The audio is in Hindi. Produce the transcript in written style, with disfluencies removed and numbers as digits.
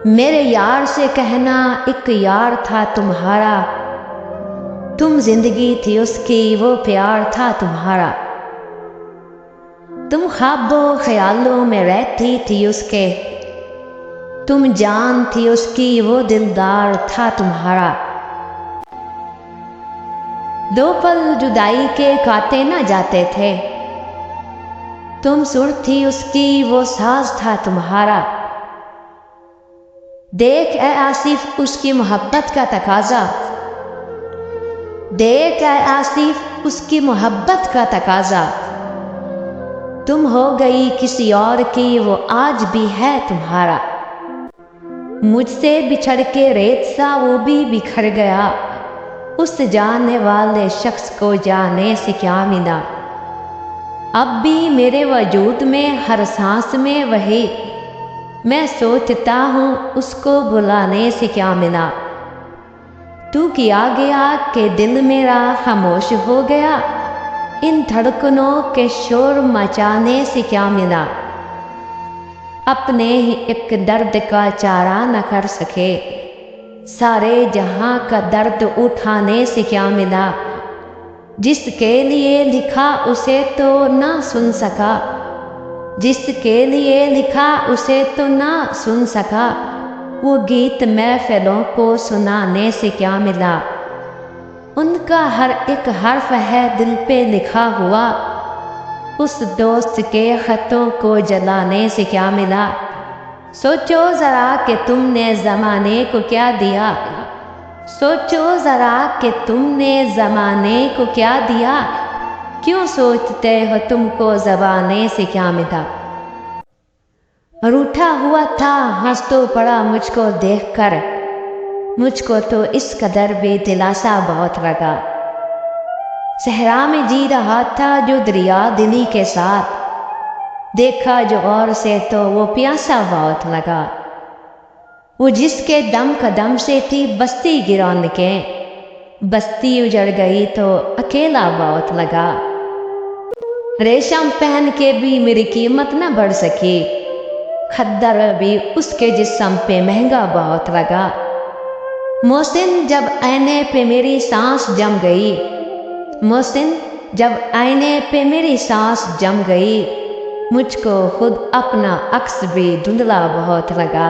मेरे यार से कहना एक यार था तुम्हारा, तुम जिंदगी थी उसकी वो प्यार था तुम्हारा। तुम ख्वाबों ख्यालों में रहती थी उसके, तुम जान थी उसकी वो दिलदार था तुम्हारा। दो पल जुदाई के काटे न जाते थे, तुम सुर थी उसकी वो साज था तुम्हारा। देख ऐ आसिफ उसकी मोहब्बत का तकाजा, देख ऐ आसिफ उसकी मोहब्बत का तकाजा। तुम हो गई किसी और की वो आज भी है तुम्हारा। मुझसे बिछड़ के रेत सा वो भी बिखर गया, उस जाने वाले शख्स को जाने से क्या मिला। अब भी मेरे वजूद में हर सांस में वही, मैं सोचता हूँ उसको बुलाने से क्या मिला। तू किया गया कि दिल मेरा खामोश हो गया, इन धड़कनों के शोर मचाने से क्या मिला। अपने ही एक दर्द का चारा न कर सके, सारे जहां का दर्द उठाने से क्या मिला। जिसके लिए लिखा उसे तो ना सुन सका, जिसके लिए लिखा उसे तो ना सुन सका। वो गीत महफिलों को सुनाने से क्या मिला। उनका हर एक हर्फ है दिल पे लिखा हुआ, उस दोस्त के खतों को जलाने से क्या मिला। सोचो जरा कि तुमने जमाने को क्या दिया, सोचो जरा कि तुमने जमाने को क्या दिया। क्यों सोचते हो तुमको जबाने से क्या मिला। रूठा हुआ था हंस तो पड़ा मुझको देखकर, मुझको तो इस कदर भी दिलासा बहुत लगा। सहरा में जी रहा था जो दरिया दिली के साथ, देखा जो और से तो वो प्यासा बहुत लगा। वो जिसके दम कदम से थी बस्ती गिरौन के, बस्ती उजड़ गई तो अकेला बहुत लगा। रेशम पहन के भी मेरी कीमत न बढ़ सकी, खद्दर भी उसके जिस्म पे महंगा बहुत लगा। मोहसिन जब आईने पे मेरी सांस जम गई, मोहसिन जब आईने पे मेरी सांस जम गई, मुझको खुद अपना अक्स भी धुंधला बहुत लगा।